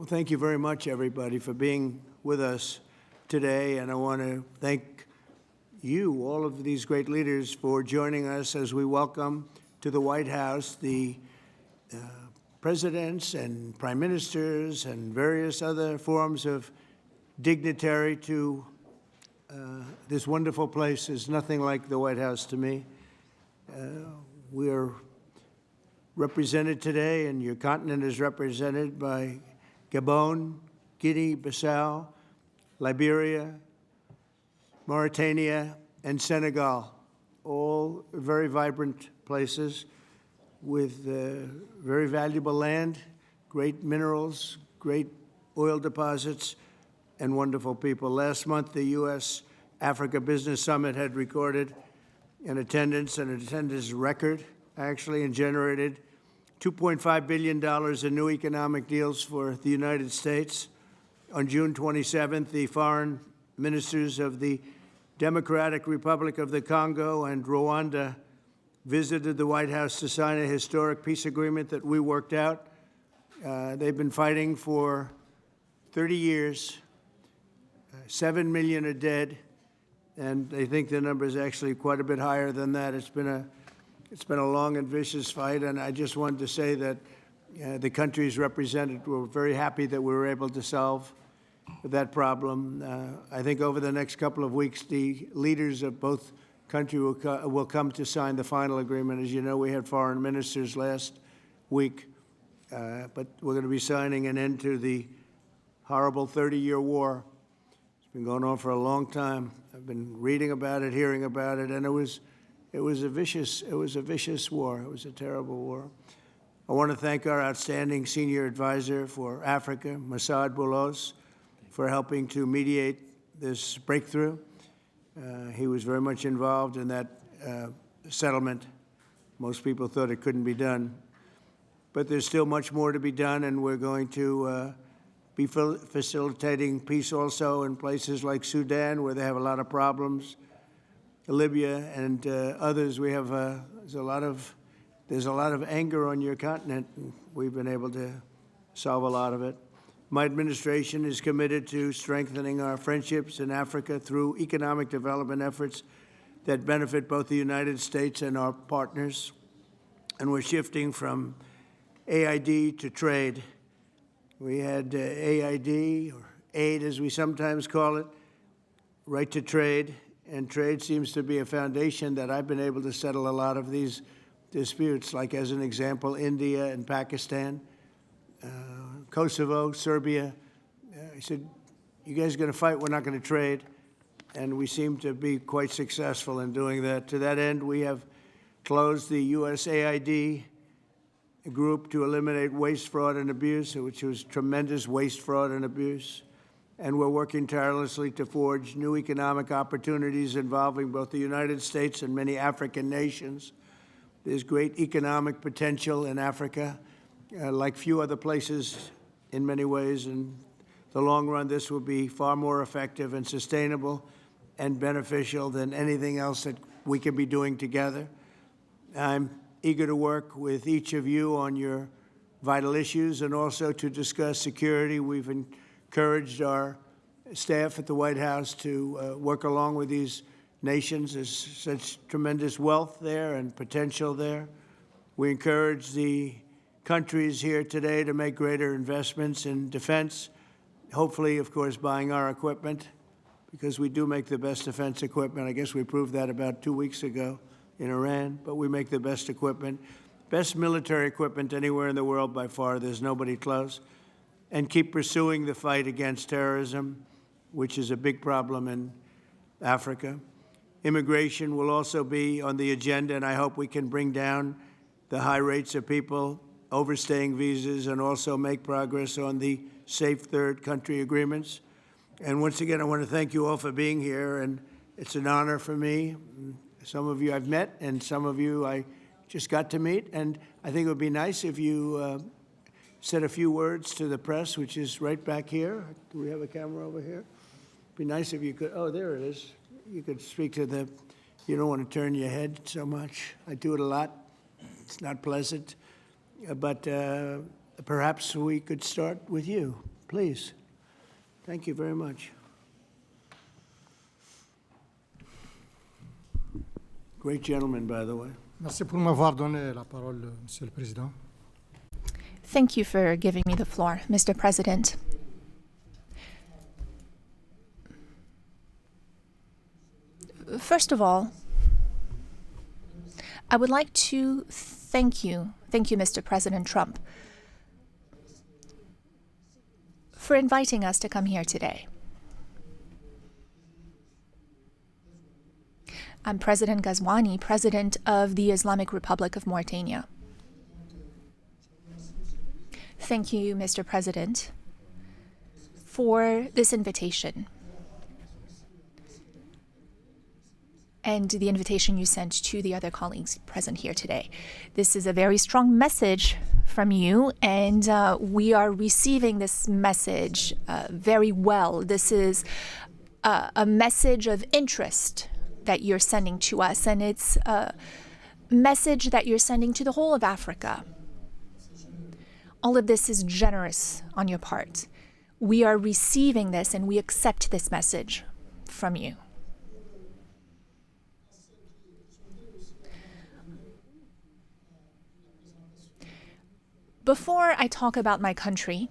Well, thank you very much, everybody, for being with us today. And I want to thank you, all of these great leaders, for joining us as we welcome to the White House the presidents and prime ministers and various other forms of dignitary to this wonderful place. Is nothing like the White House to me. We are represented today, and your continent is represented by Gabon, Guinea-Bissau, Liberia, Mauritania, and Senegal, all very vibrant places with very valuable land, great minerals, great oil deposits, and wonderful people. Last month, the U.S.-Africa Business Summit had recorded an attendance record, actually, and generated $2.5 billion in new economic deals for the United States. On June 27th, the foreign ministers of the Democratic Republic of the Congo and Rwanda visited the White House to sign a historic peace agreement that we worked out. They've been fighting for 30 years. 7 million are dead, and they think the number is actually quite a bit higher than that. It's been a long and vicious fight, and I just wanted to say that the countries represented were very happy that we were able to solve that problem. I think over the next couple of weeks, the leaders of both countries will come to sign the final agreement. As you know, we had foreign ministers last week, but we're going to be signing an end to the horrible 30-year war. It's been going on for a long time. I've been reading about it, hearing about it, and it was a vicious war. It was a terrible war. I want to thank our outstanding senior advisor for Africa, Masad Boulos, for helping to mediate this breakthrough. He was very much involved in that settlement. Most people thought it couldn't be done. But there's still much more to be done, and we're going to be facilitating peace also in places like Sudan, where they have a lot of problems, Libya and others. We have there's a lot of anger on your continent, and we've been able to solve a lot of it. My administration is committed to strengthening our friendships in Africa through economic development efforts that benefit both the United States and our partners. And we're shifting from AID to trade. We had AID, or aid as we sometimes call it, right to trade. And trade seems to be a foundation that I've been able to settle a lot of these disputes, like as an example, India and Pakistan, Kosovo, Serbia. I said, you guys are going to fight, we're not going to trade. And we seem to be quite successful in doing that. To that end, we have closed the USAID group to eliminate waste, fraud, and abuse, which was tremendous waste, fraud, and abuse. And we're working tirelessly to forge new economic opportunities involving both the United States and many African nations. There's great economic potential in Africa, like few other places in many ways. In the long run, this will be far more effective and sustainable and beneficial than anything else that we can be doing together. I'm eager to work with each of you on your vital issues and also to discuss security. We've encouraged our staff at the White House to work along with these nations. There's such tremendous wealth there and potential there. We encourage the countries here today to make greater investments in defense, hopefully, of course, buying our equipment, because we do make the best defense equipment. I guess we proved that about 2 weeks ago in Iran, but we make the best equipment, best military equipment anywhere in the world by far. There's nobody close. And keep pursuing the fight against terrorism, which is a big problem in Africa. Immigration will also be on the agenda, and I hope we can bring down the high rates of people overstaying visas and also make progress on the safe third country agreements. And once again, I want to thank you all for being here, and it's an honor for me. Some of you I've met, and some of you I just got to meet, and I think it would be nice if you said a few words to the press, which is right back here. Do we have a camera over here? It'd be nice if you could, oh, there it is. You could speak to the, you don't want to turn your head so much. I do it a lot. It's not pleasant. But perhaps we could start with you. Please. Thank you very much. Great gentleman, by the way. Merci pour m'avoir donné la parole, Monsieur le Président. Thank you for giving me the floor, Mr. President. First of all, I would like to thank you, Mr. President Trump, for inviting us to come here today. I'm President Ghazouani, President of the Islamic Republic of Mauritania. Thank you, Mr. President, for this invitation and the invitation you sent to the other colleagues present here today. This is a very strong message from you, and we are receiving this message very well. This is a message of interest that you're sending to us, and it's a message that you're sending to the whole of Africa. All of this is generous on your part. We are receiving this, and we accept this message from you. Before I talk about my country,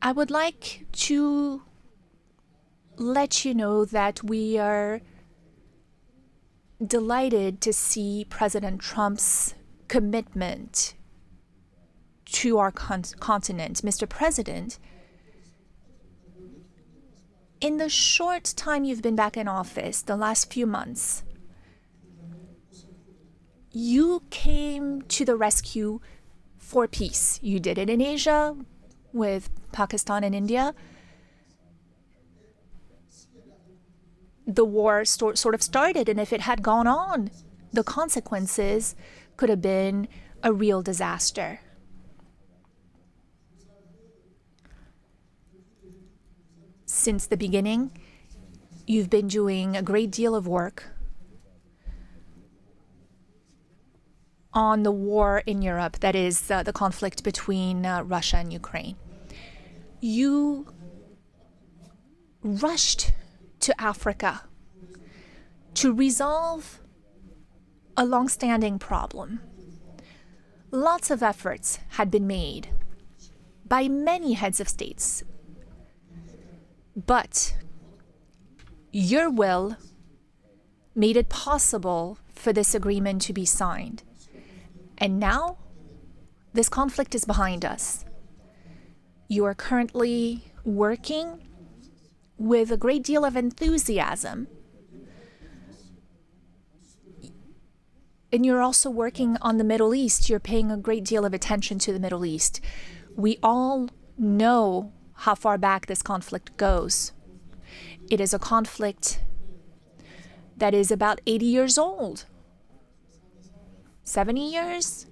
I would like to let you know that we are delighted to see President Trump's commitment to our continent. Mr. President, in the short time you've been back in office, the last few months, you came to the rescue for peace. You did it in Asia with Pakistan and India. The war sort of started, and if it had gone on, the consequences could have been a real disaster. Since the beginning, you've been doing a great deal of work on the war in Europe, that is the conflict between Russia and Ukraine. You rushed to Africa to resolve a long-standing problem. Lots of efforts had been made by many heads of states, but your will made it possible for this agreement to be signed. And now, this conflict is behind us. You are currently working with a great deal of enthusiasm. And you're also working on the Middle East. You're paying a great deal of attention to the Middle East. We all know how far back this conflict goes. It is a conflict that is about 80 years old. 70 years,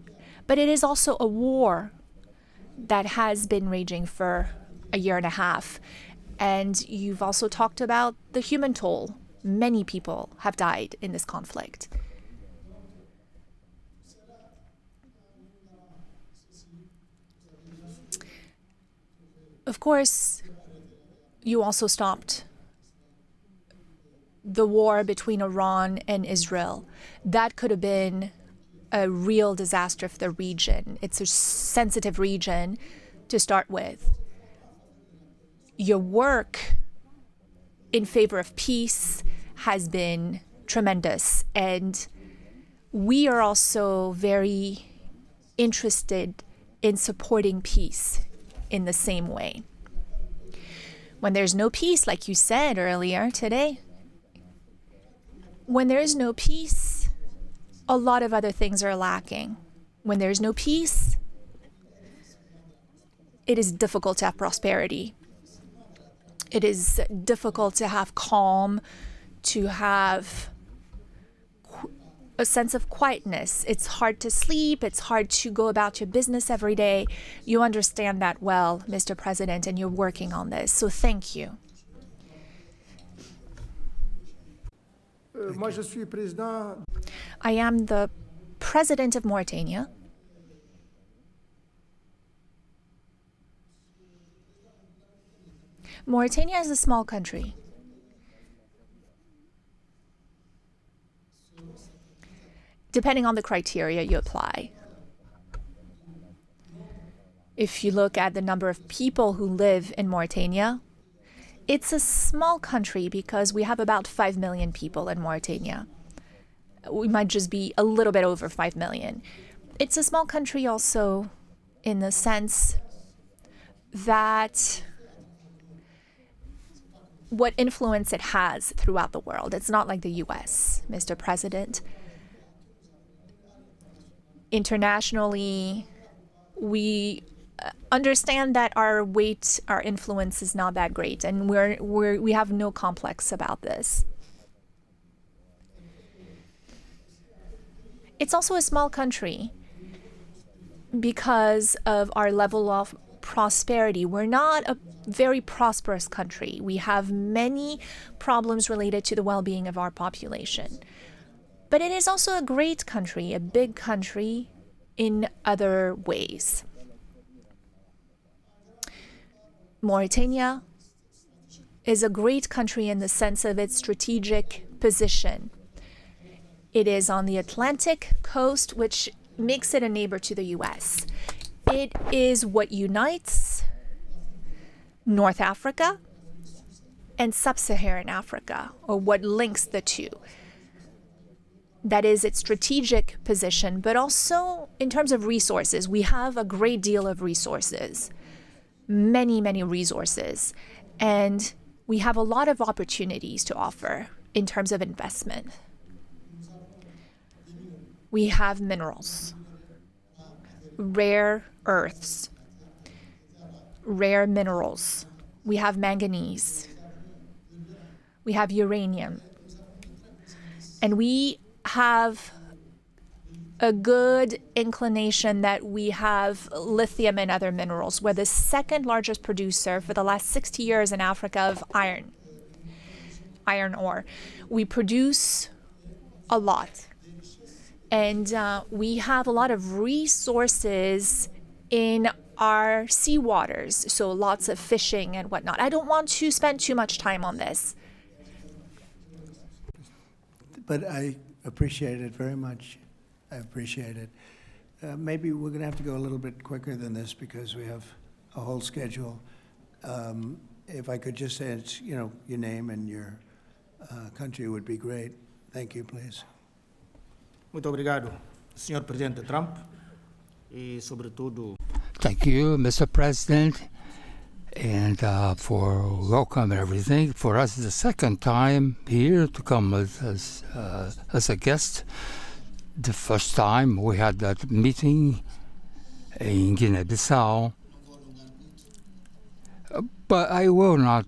but it is also a war that has been raging for a year and a half. And you've also talked about the human toll. Many people have died in this conflict. Of course, you also stopped the war between Iran and Israel. That could have been a real disaster for the region. It's a sensitive region to start with. Your work in favor of peace has been tremendous, and we are also very interested in supporting peace in the same way. When there's no peace, like you said earlier today, when there is no peace, a lot of other things are lacking. When there's no peace, it is difficult to have prosperity. It is difficult to have calm, to have a sense of quietness. It's hard to sleep. It's hard to go about your business every day. You understand that well, Mr. President, and you're working on this. So thank you. Moi, je suis président. I am the president of Mauritania. Mauritania is a small country. Depending on the criteria you apply. If you look at the number of people who live in Mauritania, it's a small country because we have about 5 million people in Mauritania. We might just be a little bit over 5 million. It's a small country also in the sense that what influence it has throughout the world. It's not like the US, Mr. President. Internationally, we understand that our weight, our influence is not that great, and we have no complex about this. It's also a small country because of our level of prosperity. We're not a very prosperous country. We have many problems related to the well-being of our population. But it is also a great country, a big country in other ways. Mauritania is a great country in the sense of its strategic position. It is on the Atlantic coast, which makes it a neighbor to the US. It is what unites North Africa and Sub-Saharan Africa, or what links the two. That is its strategic position, but also in terms of resources. We have a great deal of resources, many, many resources, and we have a lot of opportunities to offer in terms of investment. We have minerals, rare earths, rare minerals. We have manganese. We have uranium. And we have a good inclination that we have lithium and other minerals. We're the second largest producer for the last 60 years in Africa of iron ore. We produce a lot. And we have a lot of resources in our seawaters, so lots of fishing and whatnot. I don't want to spend too much time on this. But I appreciate it very much. I appreciate it. Maybe we're going to have to go a little bit quicker than this because we have a whole schedule. If I could just say, your name and your country would be great. Thank you, please. Muito obrigado, Sr. Presidente Trump, e sobretudo. Thank you, Mr. President, and for welcome and everything. For us, it's the second time here to come as a guest. The first time we had that meeting in Guinea-Bissau, but I will not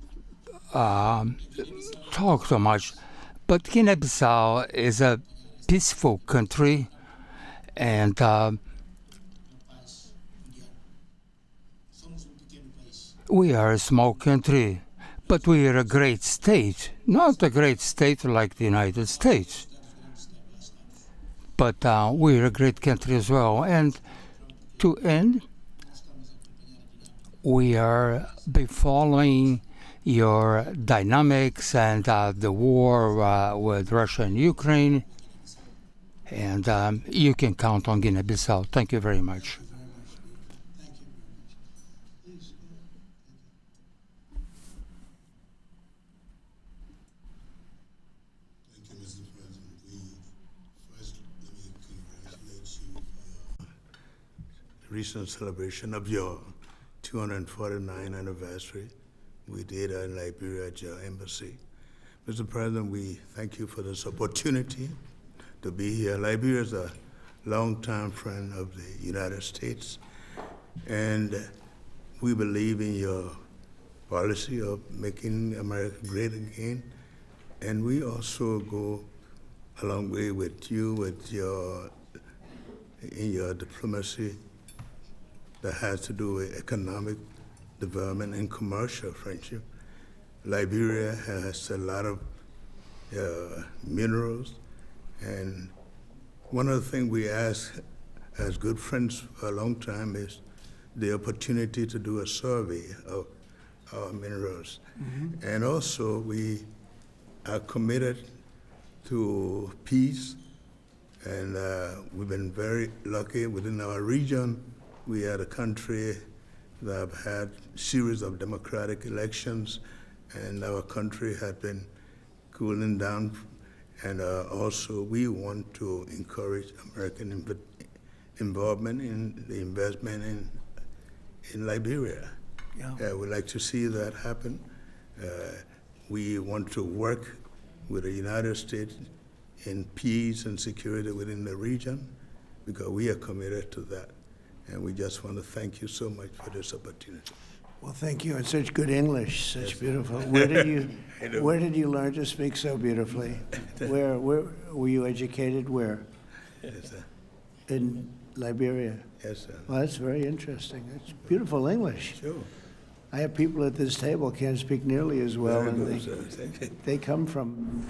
talk so much. But Guinea-Bissau is a peaceful country, and we are a small country, but we are a great state. Not a great state like the United States, but we're a great country as well. And to end, we are be following your dynamics and the war with Russia and Ukraine. And you can count on Guinea-Bissau. Thank you very much. Thank you, Mr. President. First, let me congratulate you for your recent celebration of your 249th anniversary. We did in Liberia at your embassy. Mr. President, we thank you for this opportunity to be here. Liberia is a longtime friend of the United States, and we believe in your policy of making America great again. And we also go a long way with you in your diplomacy that has to do with economic development and commercial friendship. Liberia has a lot of minerals, and one of the things we ask as good friends for a long time is the opportunity to do a survey of our minerals. And also, we are committed to peace, and we've been very lucky within our region. We are a country that have had series of democratic elections, and our country had been cooling down. And also, we want to encourage American involvement in the investment in Liberia. Yeah. We'd like to see that happen. We want to work with the United States in peace and security within the region, because we are committed to that. And we just want to thank you so much for this opportunity. Well, thank you, and such good English, such beautiful. Where did you learn to speak so beautifully? Where were you educated? Where? Yes, sir. In Liberia. Yes, sir. Well, that's very interesting. That's beautiful English. Sure. I have people at this table can't speak nearly as well, Very and good, sir. Thank you. they come from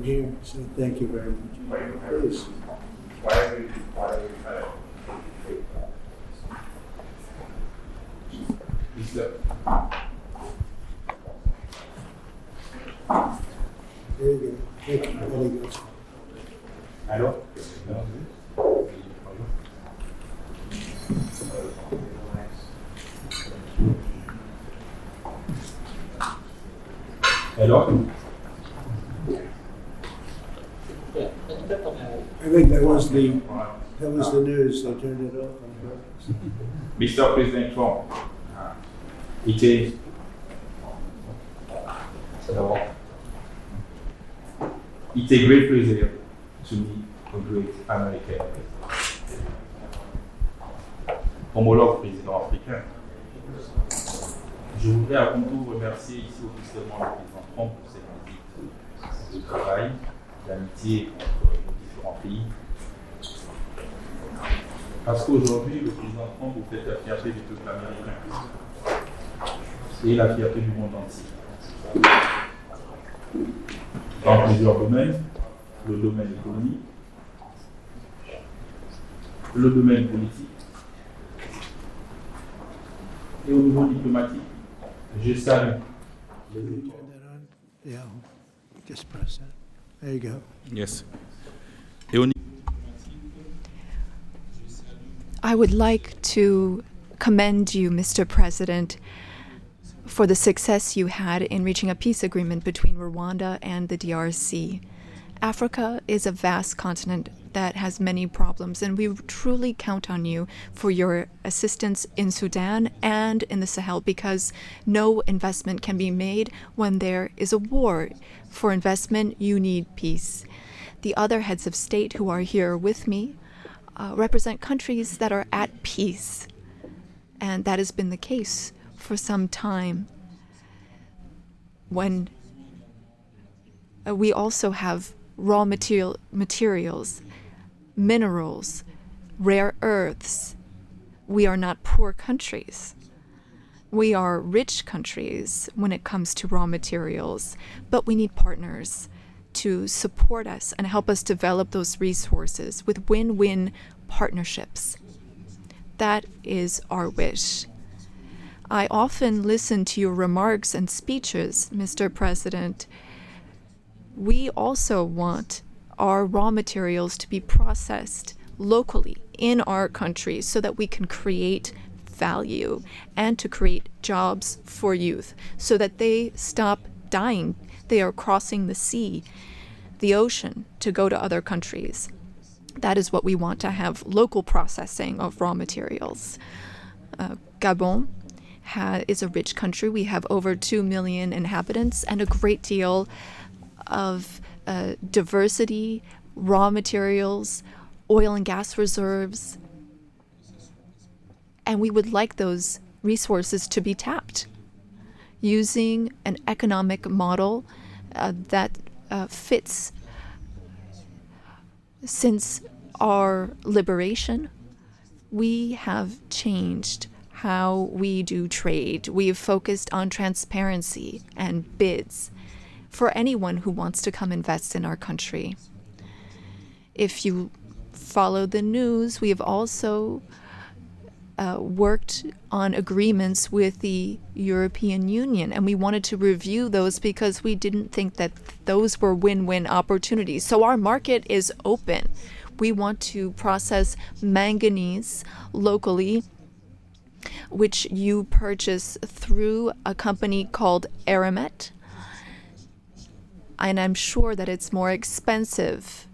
here. So thank you very much. Please. There you go. Thank you. Very good. Hello? I think that was the news. They turned it off on purpose. Mr. President Trump, it is it's a great pleasure to meet a great American homologue président africain. Je voudrais avant tout remercier ici officiellement le président Trump pour cette visite de travail, d'amitié entre nos différents pays. Parce qu'aujourd'hui, le président Trump vous fait la fierté du peuple américain et la fierté du monde entier. Dans plusieurs domaines, le domaine économique, le domaine politique et au niveau diplomatique, je salue les Turn that on? Yeah. Just press that. There you go. Yes. Et au I would like to commend you, Mr. President, for the success you had in reaching a peace agreement between Rwanda and the DRC. Africa is a vast continent that has many problems, and we truly count on you for your assistance in Sudan and in the Sahel, because no investment can be made when there is a war. For investment, you need peace. The other heads of state who are here with me represent countries that are at peace, and that has been the case for some time. When we also have raw materials, minerals, rare earths. We are not poor countries. We are rich countries when it comes to raw materials, but we need partners to support us and help us develop those resources with win-win partnerships. That is our wish. I often listen to your remarks and speeches, Mr. President. We also want our raw materials to be processed locally in our country so that we can create value and to create jobs for youth so that they stop dying. They are crossing the sea, the ocean, to go to other countries. That is what we want, to have local processing of raw materials. Gabon is a rich country. We have over 2 million inhabitants and a great deal of diversity, raw materials, oil and gas reserves. And we would like those resources to be tapped using an economic model that fits. Since our liberation, we have changed how we do trade. We have focused on transparency and bids for anyone who wants to come invest in our country. If you follow the news, we have also worked on agreements with the European Union, and we wanted to review those because we didn't think that those were win-win opportunities. So our market is open. We want to process manganese locally, which you purchase through a company called Aramet. And I'm sure that it's more expensive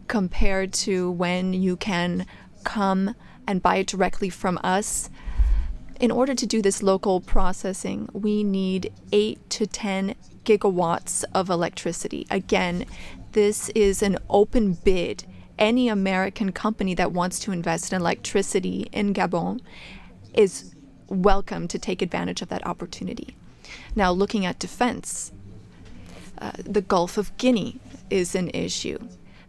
compared to when you can come and buy it directly from us. In order to do this local processing, we need 8 to 10 gigawatts of electricity. Again, this is an open bid. Any American company that wants to invest in electricity in Gabon is welcome to take advantage of that opportunity. Now, looking at defense, the Gulf of Guinea is an issue.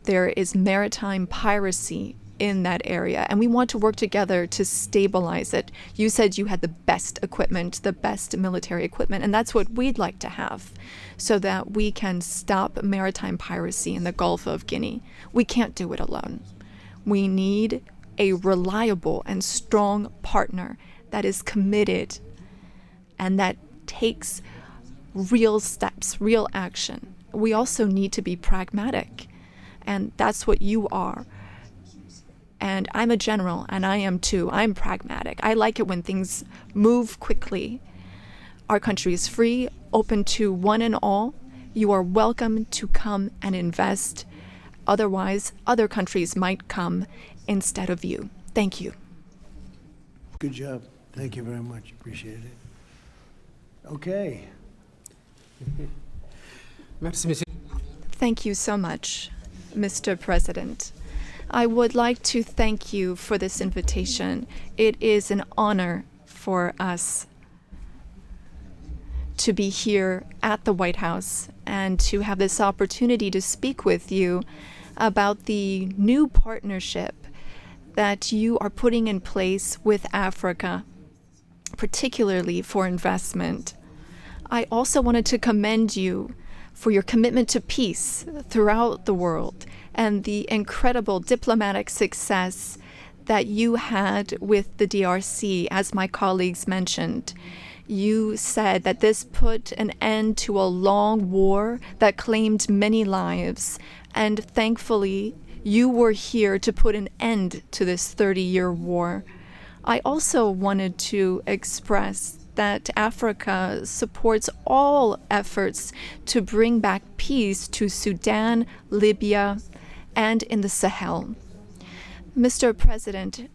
There is maritime piracy in that area, and we want to work together to stabilize it. You said you had the best equipment, the best military equipment, and that's what we'd like to have so that we can stop maritime piracy in the Gulf of Guinea. We can't do it alone. We need a reliable and strong partner that is committed and that takes real steps, real action. We also need to be pragmatic, and that's what you are. And I'm a general, and I am too. I'm pragmatic. I like it when things move quickly. Our country is free, open to one and all. You are welcome to come and invest. Otherwise, other countries might come instead of you. Thank you. Good job. Thank you very much. Appreciate it. Okay. Thank you so much, Mr. President. I would like to thank you for this invitation. It is an honor for us to be here at the White House and to have this opportunity to speak with you about the new partnership that you are putting in place with Africa, particularly for investment. I also wanted to commend you for your commitment to peace throughout the world and the incredible diplomatic success that you had with the DRC, as my colleagues mentioned. You said that this put an end to a long war that claimed many lives, and thankfully, you were here to put an end to this 30-year war. I also wanted to express that Africa supports all efforts to bring back peace to Sudan, Libya, and in the Sahel. Mr. President,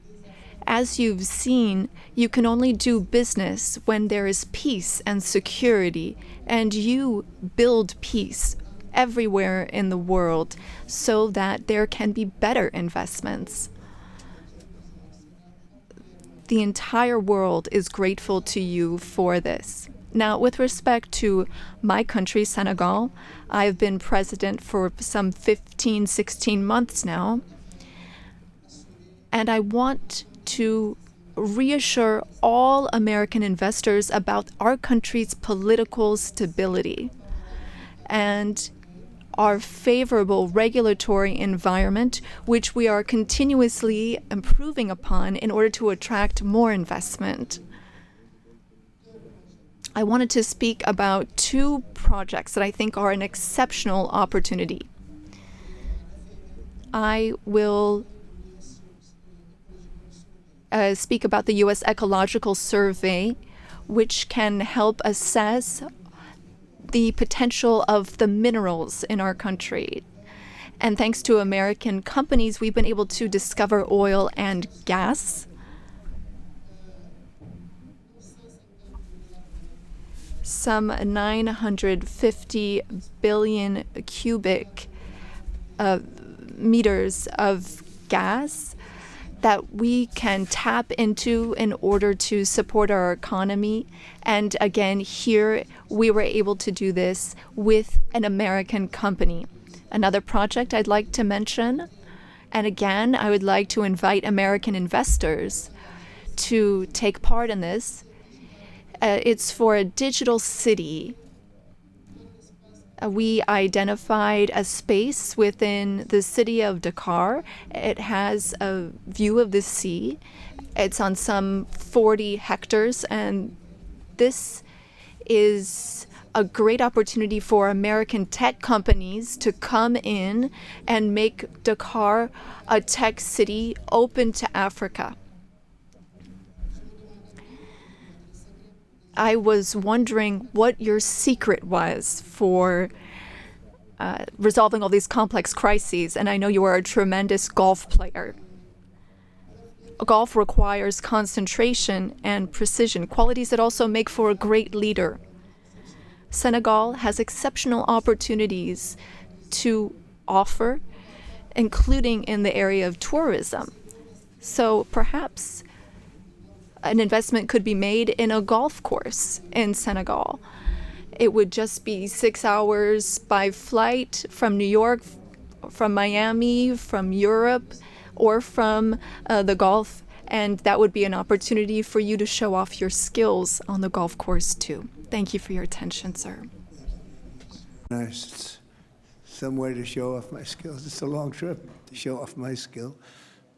as you've seen, you can only do business when there is peace and security, and you build peace everywhere in the world so that there can be better investments. The entire world is grateful to you for this. Now, with respect to my country, Senegal, I've been president for some 15, 16 months now, and I want to reassure all American investors about our country's political stability and our favorable regulatory environment, which we are continuously improving upon in order to attract more investment. I wanted to speak about two projects that I think are an exceptional opportunity. I will speak about the U.S. Ecological Survey, which can help assess the potential of the minerals in our country. And thanks to American companies, we've been able to discover oil and gas. Some 950 billion cubic meters of gas that we can tap into in order to support our economy. And again, here we were able to do this with an American company. Another project I'd like to mention, and again, I would like to invite American investors to take part in this. It's for a digital city. We identified a space within the city of Dakar. It has a view of the sea, It's on some 40 hectares, and this is a great opportunity for American tech companies to come in and make Dakar a tech city open to Africa. I was wondering what your secret was for resolving all these complex crises, and I know you are a tremendous golf player. Golf requires concentration and precision, qualities that also make for a great leader. Senegal has exceptional opportunities to offer, including in the area of tourism. So perhaps an investment could be made in a golf course in Senegal. It would just be 6 hours by flight from New York, from Miami, from Europe, or from the Gulf, and that would be an opportunity for you to show off your skills on the golf course too. Thank you for your attention, sir. Nice. It's some way to show off my skills. It's a long trip to show off my skill,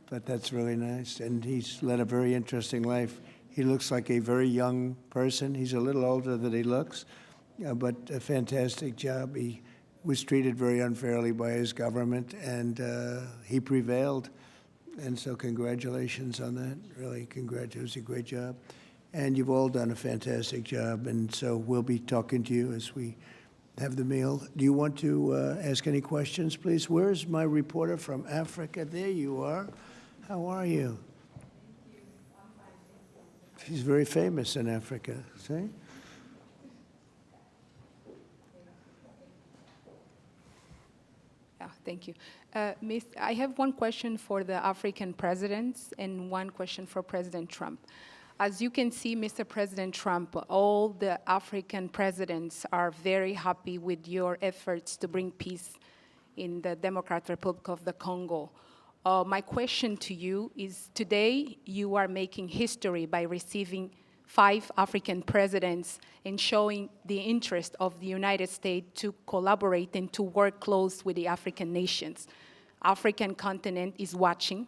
but that's really nice. And he's led a very interesting life. He looks like a very young person. He's a little older than he looks, but a fantastic job. He was treated very unfairly by his government, and he prevailed. And so congratulations on that. Really, congratulations. It was a great job. And you've all done a fantastic job. And so we'll be talking to you as we have the meal. Do you want to ask any questions, please? Where's my reporter from Africa? There you are. How are you? She's very famous in Africa, see? Thank you. Miss, I have one question for the African presidents and one question for President Trump. As you can see, Mr. President Trump, all the African presidents are very happy with your efforts to bring peace in the Democratic Republic of the Congo. My question to you is, today you are making history by receiving 5 African presidents and showing the interest of the United States to collaborate and to work close with the African nations. African continent is watching,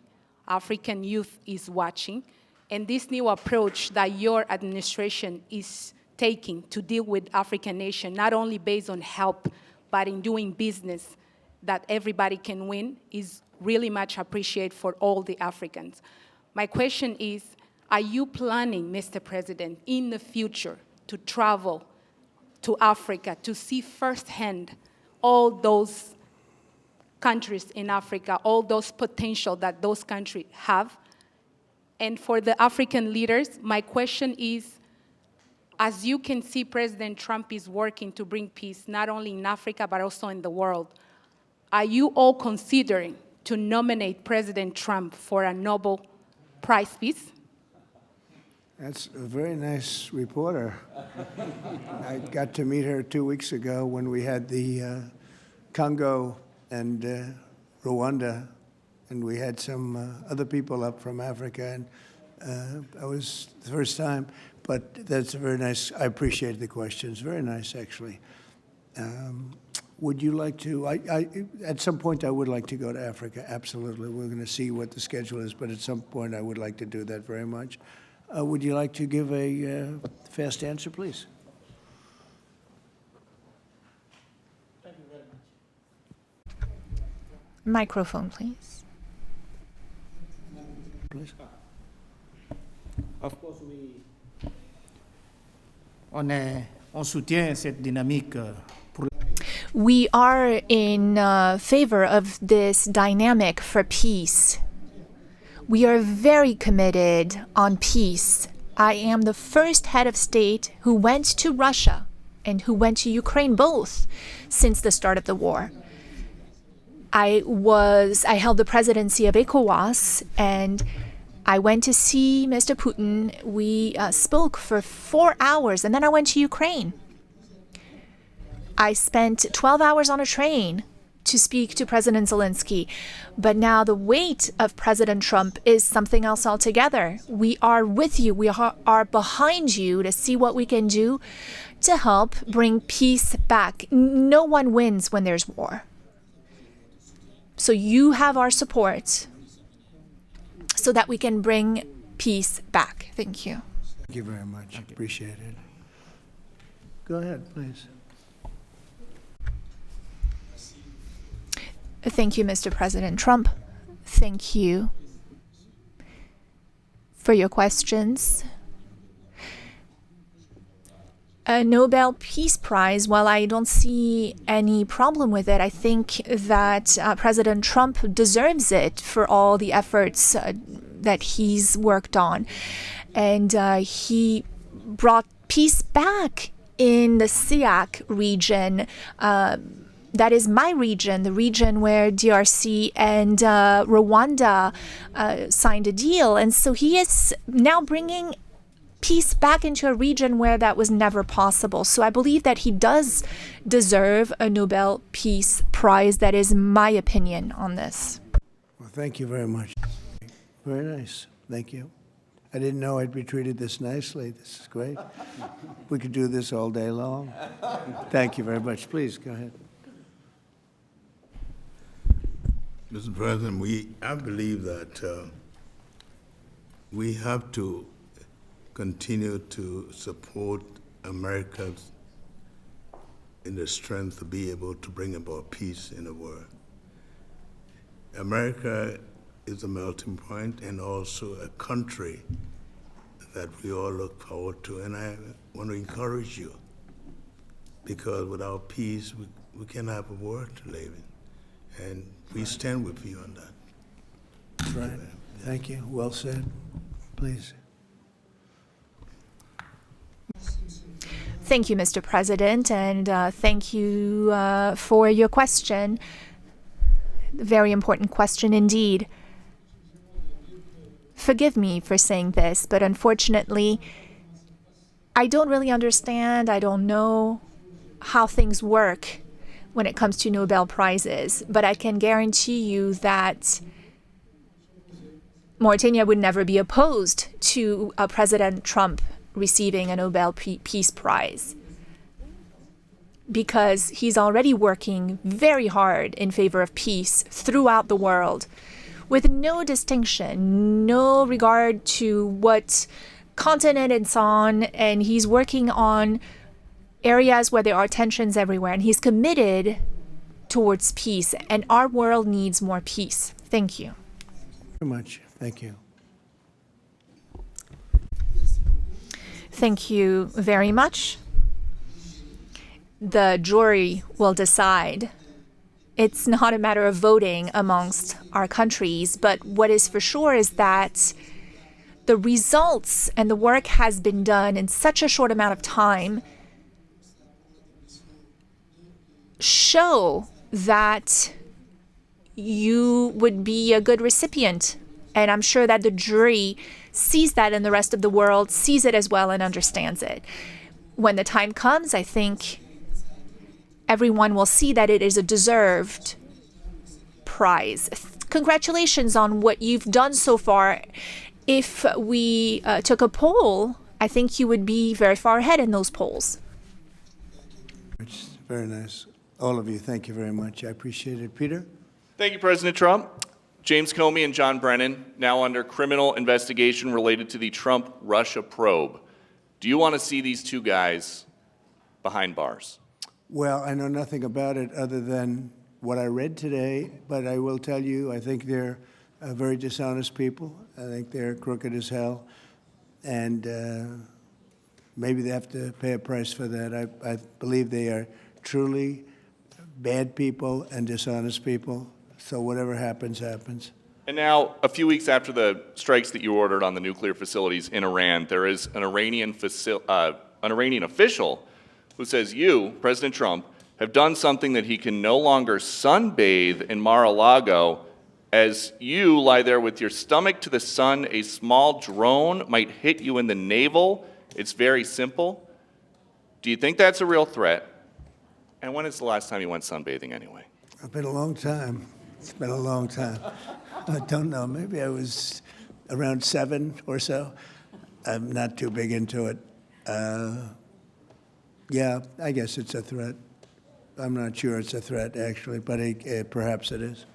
African youth is watching, and this new approach that your administration is taking to deal with African nations, not only based on help, but in doing business that everybody can win, is really much appreciated for all the Africans. My question is, are you planning, Mr. President, in the future to travel to Africa to see firsthand all those countries in Africa, all those potential that those countries have? And for the African leaders, my question is, as you can see, President Trump is working to bring peace not only in Africa, but also in the world. Are you all considering to nominate President Trump for a Nobel Prize Peace? That's a very nice reporter. I got to meet her 2 weeks ago when we had the Congo and Rwanda, and we had some other people up from Africa, and that was the first time. But that's a very nice, I appreciate the questions. Very nice, actually. Would you like to, at some point I would like to go to Africa, absolutely. We're going to see what the schedule is, but at some point I would like to do that very much. Would you like to give a fast answer, please? Thank you very much. Microphone, please. Please. Of course, on soutient cette dynamique pour. We are in favor of this dynamic for peace. We are very committed on peace. I am the first head of state who went to Russia and who went to Ukraine both since the start of the war. I held the presidency of ECOWAS, and I went to see Mr. Putin. We spoke for 4 hours, and then I went to Ukraine. I spent 12 hours on a train to speak to President Zelensky. But now the weight of President Trump is something else altogether. We are with you. We are behind you to see what we can do to help bring peace back. No one wins when there's war. So you have our support so that we can bring peace back. Thank you. Thank you very much. Appreciate it. Go ahead, please. Thank you, Mr. President Trump. Thank you for your questions. A Nobel Peace Prize, while I don't see any problem with it, I think that President Trump deserves it for all the efforts that he's worked on. And he brought peace back in the SEAC region. That is my region, the region where DRC and Rwanda signed a deal. And so he is now bringing peace back into a region where that was never possible. So I believe that he does deserve a Nobel Peace Prize. That is my opinion on this. Well, thank you very much. Very nice. Thank you. I didn't know I'd be treated this nicely. This is great. We could do this all day long. Thank you very much. Please, go ahead. Mr. President, I believe that we have to continue to support America in the strength to be able to bring about peace in the world. America is a melting point and also a country that we all look forward to. And I want to encourage you, because without peace, we can't have a world to live in. And we stand with you on that. That's right. Thank you. Well said. Please. Thank you, Mr. President, and thank you for your question. Very important question indeed. Forgive me for saying this, but unfortunately, I don't really understand. I don't know how things work when it comes to Nobel Prizes, but I can guarantee you that Mauritania would never be opposed to President Trump receiving a Nobel Peace Prize, because he's already working very hard in favor of peace throughout the world, with no distinction, no regard to what continent it's on, and he's working on areas where there are tensions everywhere, and he's committed towards peace, and our world needs more peace. Thank you. Very much. Thank you. Thank you very much. The jury will decide. It's not a matter of voting amongst our countries, but what is for sure is that the results and the work has been done in such a short amount of time show that you would be a good recipient. And I'm sure that the jury sees that, and the rest of the world sees it as well and understands it. When the time comes, I think everyone will see that it is a deserved prize. Congratulations on what you've done so far. If we took a poll, I think you would be very far ahead in those polls. It's very nice. All of you, thank you very much. I appreciate it. Peter? Thank you, President Trump. James Comey and John Brennan, now under criminal investigation related to the Trump-Russia probe. Do you want to see these two guys behind bars? Well, I know nothing about it other than what I read today, but I will tell you, I think they're very dishonest people. I think they're crooked as hell, and maybe they have to pay a price for that. I believe they are truly bad people and dishonest people. So whatever happens, happens. And now, a few weeks after the strikes that you ordered on the nuclear facilities in Iran, there is an Iranian official who says you, President Trump, have done something that he can no longer sunbathe in Mar-a-Lago. As you lie there with your stomach to the sun, a small drone might hit you in the navel. It's very simple. Do you think that's a real threat? And when is the last time you went sunbathing anyway? It's been a long time. It's been a long time. I don't know. Maybe I was around 7 or so. I'm not too big into it. Yeah, I guess it's a threat. I'm not sure it's a threat, actually, but perhaps it is.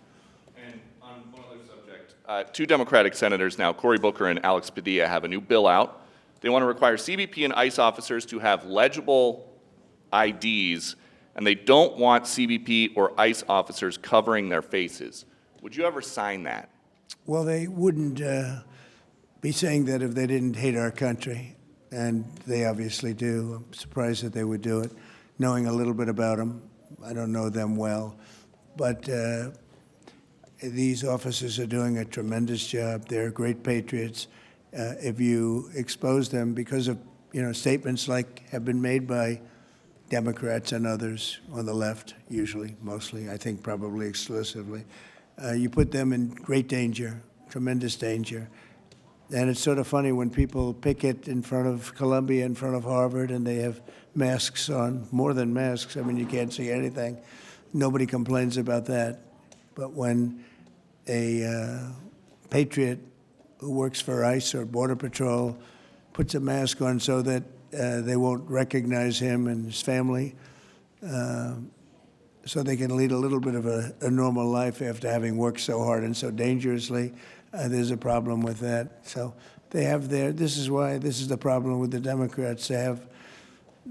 And on one other subject, two Democratic senators now, Cory Booker and Alex Padilla, have a new bill out. They want to require CBP and ICE officers to have legible IDs, and they don't want CBP or ICE officers covering their faces. Would you ever sign that? Well, they wouldn't be saying that if they didn't hate our country, and they obviously do. I'm surprised that they would do it, knowing a little bit about them. I don't know them well, but these officers are doing a tremendous job. They're great patriots. If you expose them because of statements like have been made by Democrats and others on the left, usually, mostly, I think probably exclusively, you put them in great danger, tremendous danger. And it's sort of funny when people picket in front of Columbia, in front of Harvard, and they have masks on, more than masks. I mean, you can't see anything. Nobody complains about that. But when a patriot who works for ICE or Border Patrol puts a mask on so that they won't recognize him and his family, so they can lead a little bit of a normal life after having worked so hard and so dangerously, there's a problem with that. So they have this is the problem with the Democrats. They have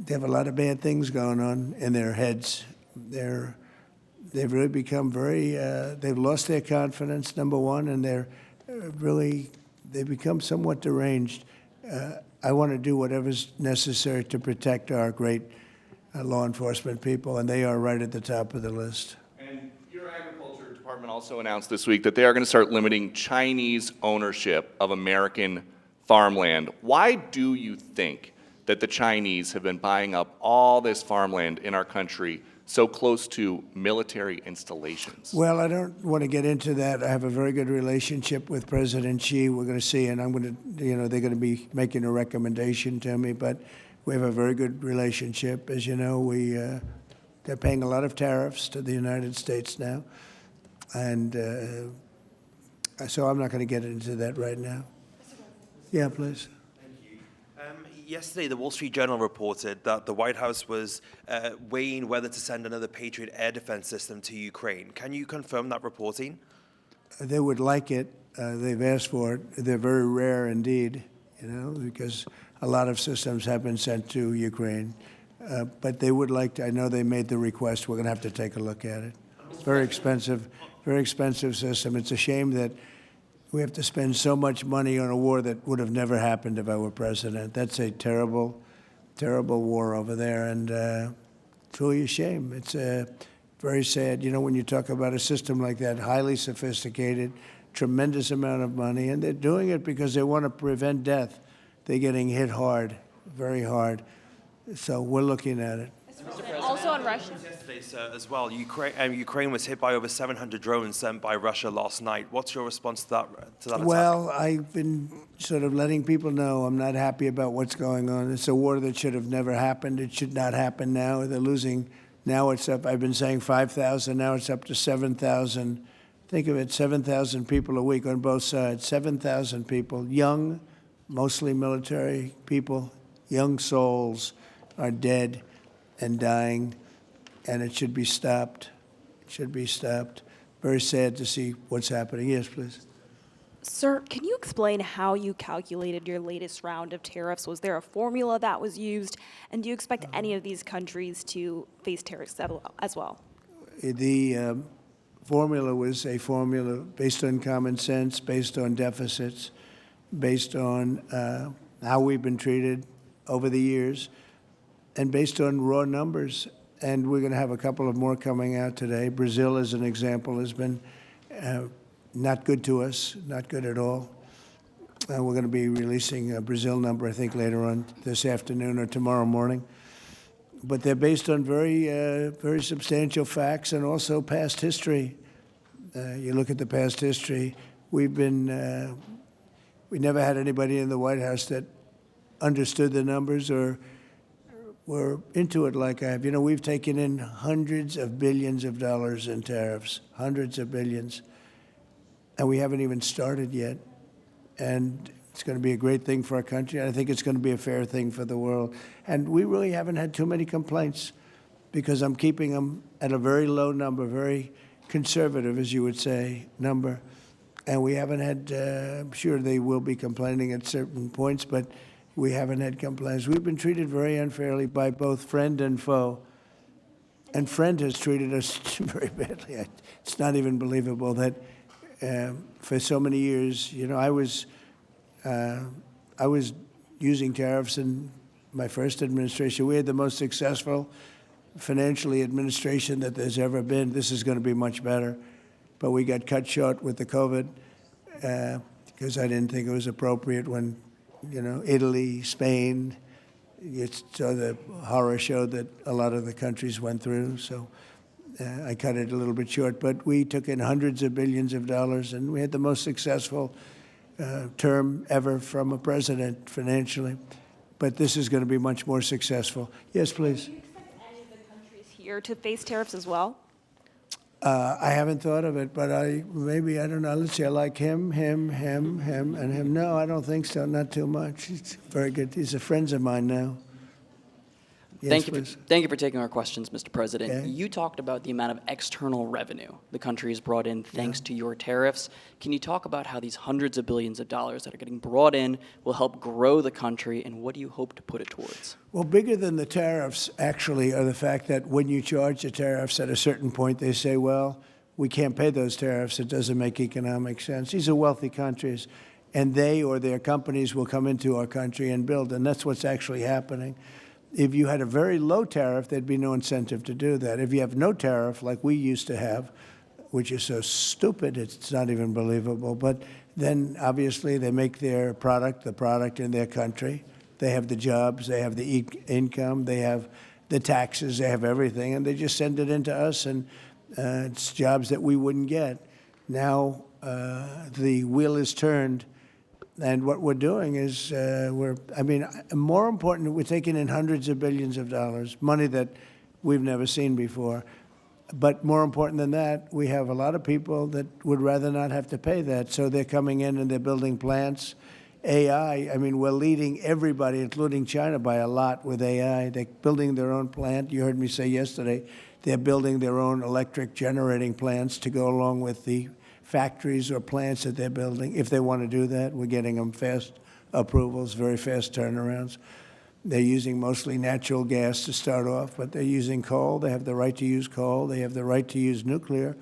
a lot of bad things going on in their heads. They've really become they've lost their confidence, number one, and they've become somewhat deranged. I want to do whatever's necessary to protect our great law enforcement people, and they are right at the top of the list. And your agriculture department also announced this week that they are going to start limiting Chinese ownership of American farmland. Why do you think that the Chinese have been buying up all this farmland in our country so close to military installations? Well, I don't want to get into that. I have a very good relationship with President Xi. We're going to see, and I'm going to, they're going to be making a recommendation to me, but we have a very good relationship. As you know, they're paying a lot of tariffs to the United States now, and so I'm not going to get into that right now. Yeah, please. Yesterday, the Wall Street Journal reported that the White House was weighing whether to send another Patriot air defense system to Ukraine. Can you confirm that reporting? They would like it. They've asked for it. They're very rare indeed, because a lot of systems have been sent to Ukraine. But they would like to. I know they made the request. We're going to have to take a look at it. Very expensive system. It's a shame that we have to spend so much money on a war that would have never happened if I were president. That's a terrible, terrible war over there, and truly a shame. It's very sad. When you talk about a system like that, highly sophisticated, tremendous amount of money, and they're doing it because they want to prevent death. They're getting hit hard, very hard. So we're looking at it. Also on Russia. Yesterday, sir, as well, Ukraine was hit by over 700 drones sent by Russia last night. What's your response to that attack? Well, I've been sort of letting people know I'm not happy about what's going on. It's a war that should have never happened. It should not happen now. They're losing. Now it's up. I've been saying 5,000. Now it's up to 7,000. Think of it, 7,000 people a week on both sides. 7,000 people, young, mostly military people, young souls are dead and dying, and it should be stopped. It should be stopped. Very sad to see what's happening. Yes, please. Sir, can you explain how you calculated your latest round of tariffs? Was there a formula that was used? And do you expect any of these countries to face tariffs as well? The formula was a formula based on common sense, based on deficits, based on how we've been treated over the years, and based on raw numbers. And we're going to have a couple of more coming out today. Brazil, as an example, has been not good to us, not good at all. We're going to be releasing a Brazil number, I think, later on this afternoon or tomorrow morning. But they're based on very substantial facts and also past history. You look at the past history. We never had anybody in the White House that understood the numbers or were into it like I have. We've taken in hundreds of billions of dollars in tariffs, hundreds of billions, and we haven't even started yet. And it's going to be a great thing for our country. I think it's going to be a fair thing for the world. And we really haven't had too many complaints because I'm keeping them at a very low number, very conservative, as you would say, number. And we haven't had, I'm sure they will be complaining at certain points, but we haven't had complaints. We've been treated very unfairly by both friend and foe. And friend has treated us very badly. It's not even believable that for so many years, you know, I was using tariffs in my first administration. We had the most successful financially administration that there's ever been. This is going to be much better. But we got cut short with the COVID because I didn't think it was appropriate when, you know, Italy, Spain, you saw the horror show that a lot of the countries went through. So I cut it a little bit short. But we took in hundreds of billions of dollars, and we had the most successful term ever from a president financially. But this is going to be much more successful. Yes, please. Do you expect any of the countries here to face tariffs as well? I haven't thought of it, but I don't know. Let's see, I like him, and him. No, I don't think so, not too much. He's very good. He's a friend of mine now. Yes, Thank you for taking our questions, Mr. President. Okay. You talked about the amount of external revenue the country has brought in thanks to your tariffs. Can you talk about how these hundreds of billions of dollars that are getting brought in will help grow the country, and what do you hope to put it towards? Well, bigger than the tariffs, actually, are the fact that when you charge the tariffs at a certain point, they say, well, we can't pay those tariffs. It doesn't make economic sense. These are wealthy countries, and they or their companies will come into our country and build, and that's what's actually happening. If you had a very low tariff, there'd be no incentive to do that. If you have no tariff, like we used to have, which is so stupid, it's not even believable, but then obviously they make their product, the product in their country. They have the jobs, they have the income, they have the taxes, they have everything, and they just send it into us, and it's jobs that we wouldn't get. Now the wheel is turned. And what we're doing is more important, we're taking in hundreds of billions of dollars, money that we've never seen before. But more important than that, we have a lot of people that would rather not have to pay that. So they're coming in and they're building plants. AI, we're leading everybody, including China, by a lot with AI. They're building their own plant. You heard me say yesterday, they're building their own electric generating plants to go along with the factories or plants that they're building. If they want to do that, we're getting them fast approvals, very fast turnarounds. They're using mostly natural gas to start off, but they're using coal. They have the right to use coal. They have the right to use nuclear.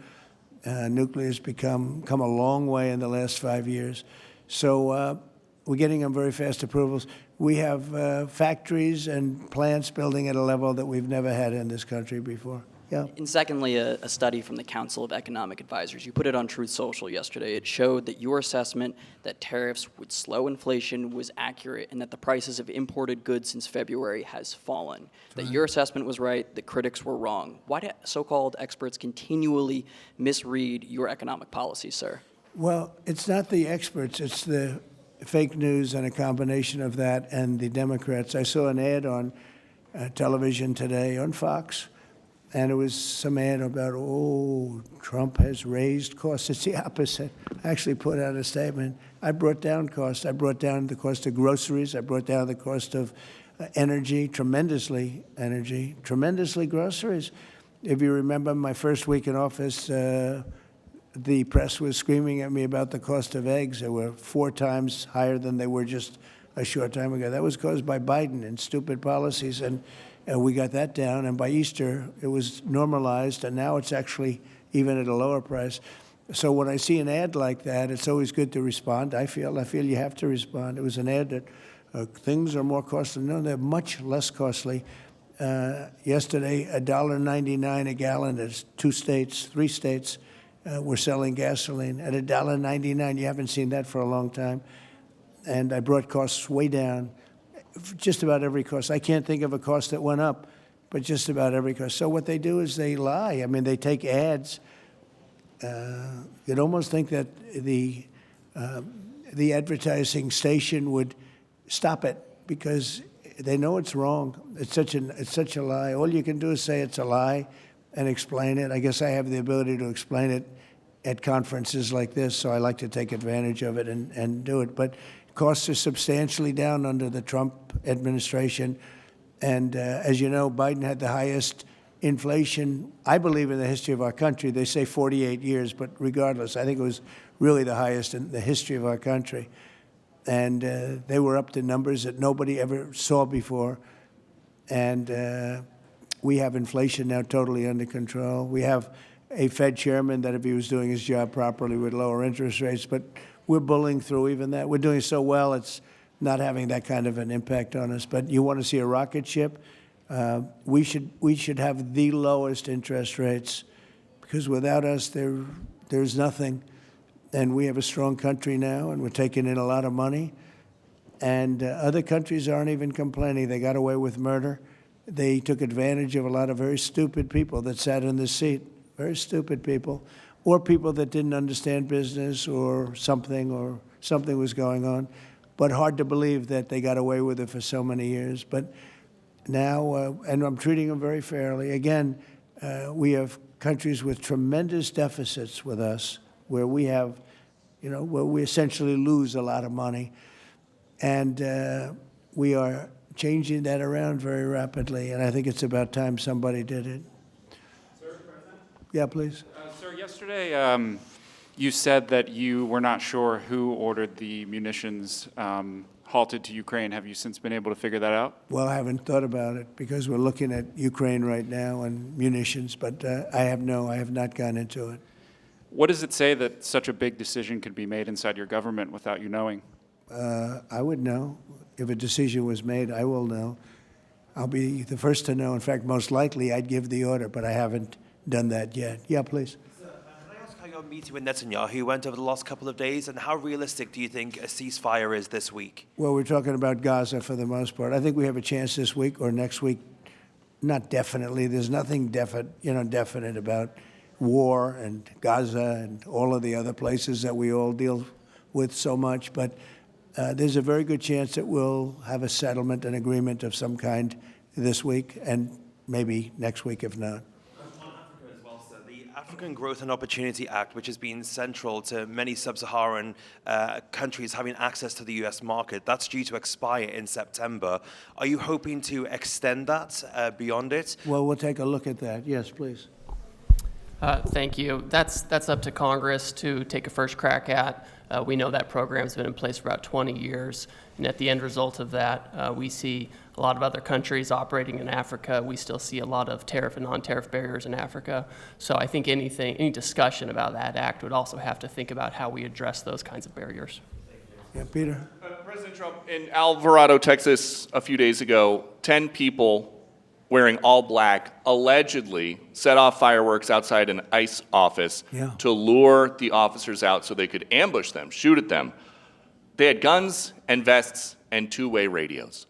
Nuclear's come a long way in the last 5 years. So we're getting them very fast approvals. We have factories and plants building at a level that we've never had in this country before. Yeah. And secondly, a study from the Council of Economic Advisors. You put it on Truth Social yesterday. It showed that your assessment that tariffs would slow inflation was accurate, and that the prices of imported goods since February has fallen. That your assessment was right, the critics were wrong. Why do so-called experts continually misread your economic policies, sir? Well, it's not the experts. It's the fake news and a combination of that and the Democrats. I saw an ad on television today on Fox, and it was some ad about, Trump has raised costs. It's the opposite. I actually put out a statement. I brought down costs. I brought down the cost of groceries. I brought down the cost of energy, tremendously groceries. If you remember my first week in office, the press was screaming at me about the cost of eggs. They were 4 times higher than they were just a short time ago. That was caused by Biden and stupid policies, and we got that down. And by Easter, it was normalized, and now it's actually even at a lower price. So when I see an ad like that, it's always good to respond. I feel you have to respond. It was an ad that things are more costly. No, they're much less costly. Yesterday, $1.99 a gallon. There's 3 states. We're selling gasoline at $1.99. You haven't seen that for a long time. And I brought costs way down, just about every cost. I can't think of a cost that went up, but just about every cost. So what they do is they lie. They take ads. You'd almost think that the advertising station would stop it because they know it's wrong. It's such a lie. All you can do is say it's a lie and explain it. I guess I have the ability to explain it at conferences like this, so I like to take advantage of it and do it. But costs are substantially down under the Trump administration. And as you know, Biden had the highest inflation, I believe, in the history of our country. They say 48 years, but regardless, I think it was really the highest in the history of our country. And they were up to numbers that nobody ever saw before. And we have inflation now totally under control. We have a Fed chairman that if he was doing his job properly would lower interest rates, but we're bullying through even that. We're doing so well, it's not having that kind of an impact on us. But you want to see a rocket ship? We should have the lowest interest rates, because without us, there's nothing. And we have a strong country now, and we're taking in a lot of money. And other countries aren't even complaining. They got away with murder. They took advantage of a lot of very stupid people that sat in the seat, very stupid people, or people that didn't understand business or something was going on. But hard to believe that they got away with it for so many years. But now, and I'm treating them very fairly. Again, we have countries with tremendous deficits with us, where we have, where we essentially lose a lot of money. And we are changing that around very rapidly, and I think it's about time somebody did it. Sir, President? Yeah, please. Sir, yesterday you said that you were not sure who ordered the munitions halted to Ukraine. Have you since been able to figure that out? Well, I haven't thought about it because we're looking at Ukraine right now and munitions, but I have not gone into it. What does it say that such a big decision could be made inside your government without you knowing? I would know. If a decision was made, I will know. I'll be the first to know. In fact, most likely I'd give the order, but I haven't done that yet. Yeah, please. Can I ask how your meeting with Netanyahu went over the last couple of days, and how realistic do you think a ceasefire is this week? Well, we're talking about Gaza for the most part. I think we have a chance this week or next week. Not definitely. There's nothing definite about war and Gaza and all of the other places that we all deal with so much, but there's a very good chance that we'll have a settlement, an agreement of some kind this week, and maybe next week if not. On Africa as well, sir. The African Growth and Opportunity Act, which has been central to many sub-Saharan countries having access to the U.S. market, that's due to expire in September. Are you hoping to extend that beyond it? Well, we'll take a look at that. Yes, please. Thank you. That's up to Congress to take a first crack at. We know that program's been in place for about 20 years, and at the end result of that, we see a lot of other countries operating in Africa. We still see a lot of tariff and non-tariff barriers in Africa. So I think any discussion about that act would also have to think about how we address those kinds of barriers. Yeah, Peter. President Trump, in Alvarado, Texas, a few days ago, 10 people wearing all black allegedly set off fireworks outside an ICE office to lure the officers out so they could ambush them, shoot at them. They had guns and vests and two-way radios.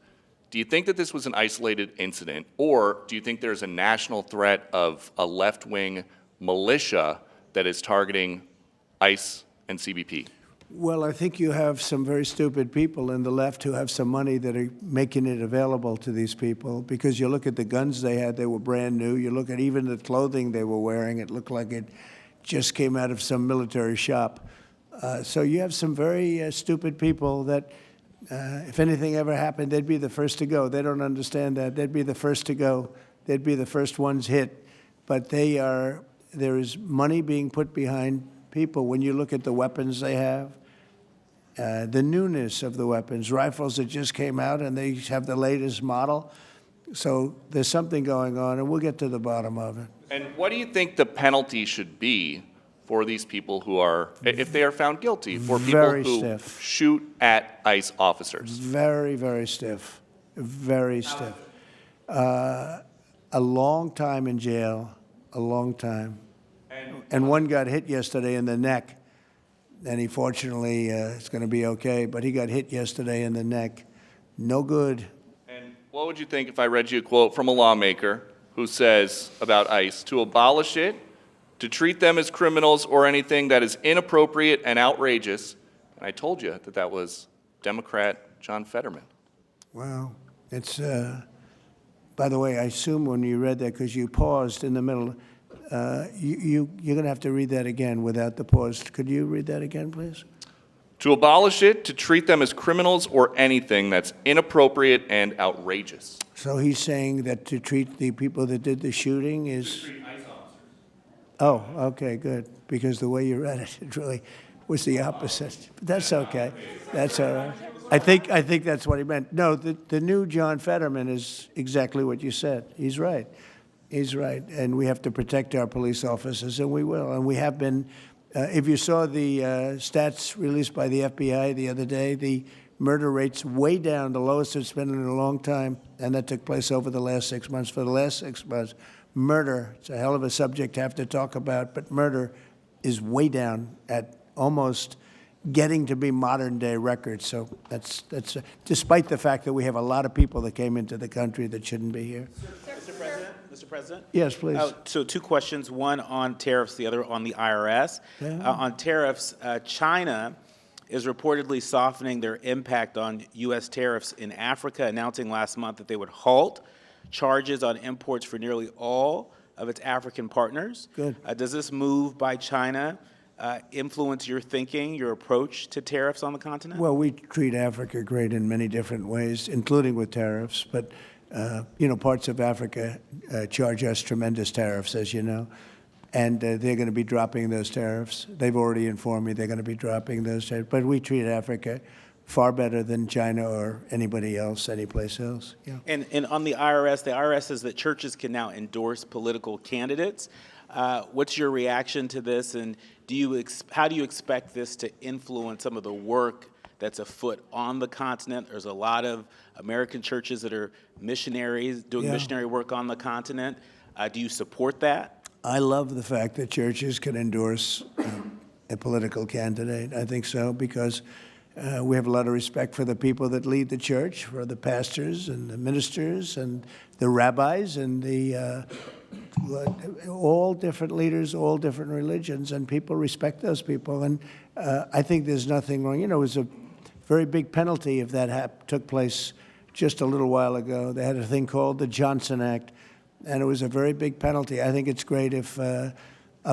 Do you think that this was an isolated incident, or do you think there's a national threat of a left-wing militia that is targeting ICE and CBP? Well, I think you have some very stupid people in the left who have some money that are making it available to these people, because you look at the guns they had, they were brand new. You look at even the clothing they were wearing, it looked like it just came out of some military shop. So you have some very stupid people that, if anything ever happened, they'd be the first to go. They don't understand that. They'd be the first to go. They'd be the first ones hit. But there is money being put behind people. When you look at the weapons they have, the newness of the weapons, rifles that just came out and they have the latest model. So there's something going on, and we'll get to the bottom of it. And what do you think the penalty should be for these people who are, if they are found guilty, for people Very who stiff. shoot at ICE officers? Very, very stiff. Very stiff. A long time in jail, a long time. And one got hit yesterday in the neck, and he fortunately is going to be okay, but he got hit yesterday in the neck. No good. And what would you think if I read you a quote from a lawmaker who says about ICE, to abolish it, to treat them as criminals or anything that is inappropriate and outrageous? And I told you that that was Democrat John Fetterman. Wow. It's, by the way, I assume when you read that, because you paused in the middle, you're going to have to read that again without the pause. Could you read that again, please? To abolish it, to treat them as criminals or anything that's inappropriate and outrageous. So he's saying that to treat the people that did the shooting is... Oh, okay, good. Because the way you read it, it really... was the opposite. But that's okay. That's all right. I think that's what he meant. No, the new John Fetterman is exactly what you said. He's right. He's right. And we have to protect our police officers, and we will. And we have been. If you saw the stats released by the FBI the other day, the murder rate's way down, the lowest it's been in a long time, and that took place over the last 6 months. For the last 6 months, murder, it's a hell of a subject to have to talk about, but murder is way down at almost getting to be modern-day records. So that's despite the fact that we have a lot of people that came into the country that shouldn't be here. Mr. President? Yes, please. So 2 questions, one on tariffs, the other on the IRS. On tariffs, China is reportedly softening their impact on U.S. tariffs in Africa, announcing last month that they would halt charges on imports for nearly all of its African partners. Good. Does this move by China influence your thinking, your approach to tariffs on the continent? Well, we treat Africa great in many different ways, including with tariffs. But, parts of Africa charge us tremendous tariffs, as you know. And they're going to be dropping those tariffs. They've already informed me they're going to be dropping those tariffs. But we treat Africa far better than China or anybody else, anyplace else. Yeah. And on the IRS says that churches can now endorse political candidates. What's your reaction to this, and how do you expect this to influence some of the work that's afoot on the continent? There's a lot of American churches that are missionaries doing missionary work on the continent. Do you support that? I love the fact that churches can endorse a political candidate. I think so, because we have a lot of respect for the people that lead the church, for the pastors and the ministers and the rabbis and the all different leaders, all different religions, and people respect those people. And I think there's nothing wrong. It was a very big penalty if that took place just a little while ago. They had a thing called the Johnson Act, and it was a very big penalty. I think it's great if a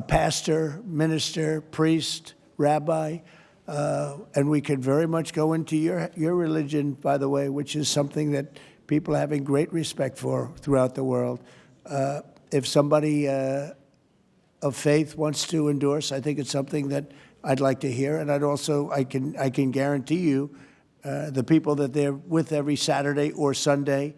pastor, minister, priest, rabbi, and we could very much go into your religion, by the way, which is something that people are having great respect for throughout the world. If somebody of faith wants to endorse, I think it's something that I'd like to hear, and I can guarantee you, the people that they're with every Saturday or Sunday,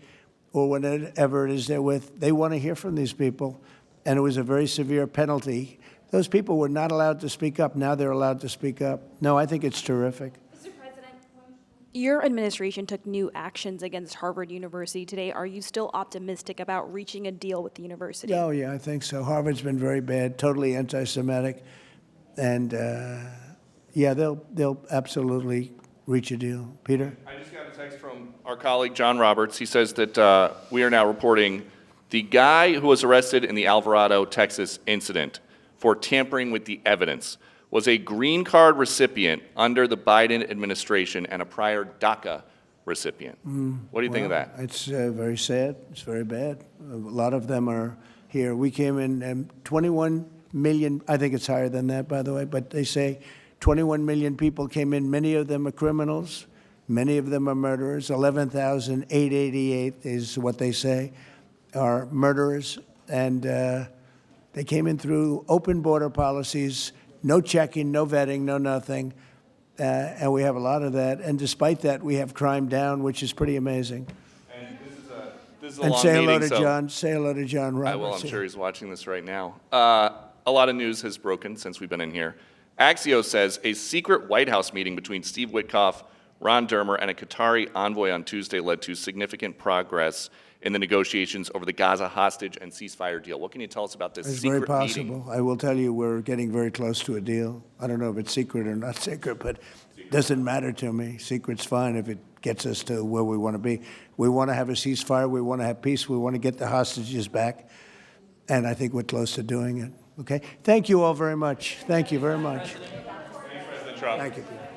or whenever it is they're with, they want to hear from these people, and it was a very severe penalty. Those people were not allowed to speak up. Now they're allowed to speak up. No, I think it's terrific. Mr. President, your administration took new actions against Harvard University today. Are you still optimistic about reaching a deal with the university? Oh, yeah, I think so. Harvard's been very bad, totally anti-Semitic, and they'll absolutely reach a deal. Peter? I just got a text from our colleague John Roberts. He says that we are now reporting the guy who was arrested in the Alvarado, Texas incident for tampering with the evidence was a green card recipient under the Biden administration and a prior DACA recipient. What do you think of that? It's very sad. It's very bad. A lot of them are here. We came in 21 million. I think it's higher than that, by the way, but they say 21 million people came in. Many of them are criminals. Many of them are murderers. 11,888 is what they say are murderers. And they came in through open border policies, no checking, no vetting, no nothing. And we have a lot of that. And despite that, we have crime down, which is pretty amazing. And this is a And long say hello meeting, to so John. Say hello to John Roberts. I will. I'm sure he's watching this right now. A lot of news has broken since we've been in here. Axios says a secret White House meeting between Steve Witkoff, Ron Dermer, and a Qatari envoy on Tuesday led to significant progress in the negotiations over the Gaza hostage and ceasefire deal. What can you tell us about this It's secret very possible. meeting? I will tell you we're getting very close to a deal. I don't know if it's secret or not secret, but it doesn't matter to me. Secret's fine if it gets us to where we want to be. We want to have a ceasefire. We want to have peace. We want to get the hostages back. And I think we're close to doing it. Okay? Thank you all very much. Thank you very much. Thanks, President Trump. Thank you, Peter.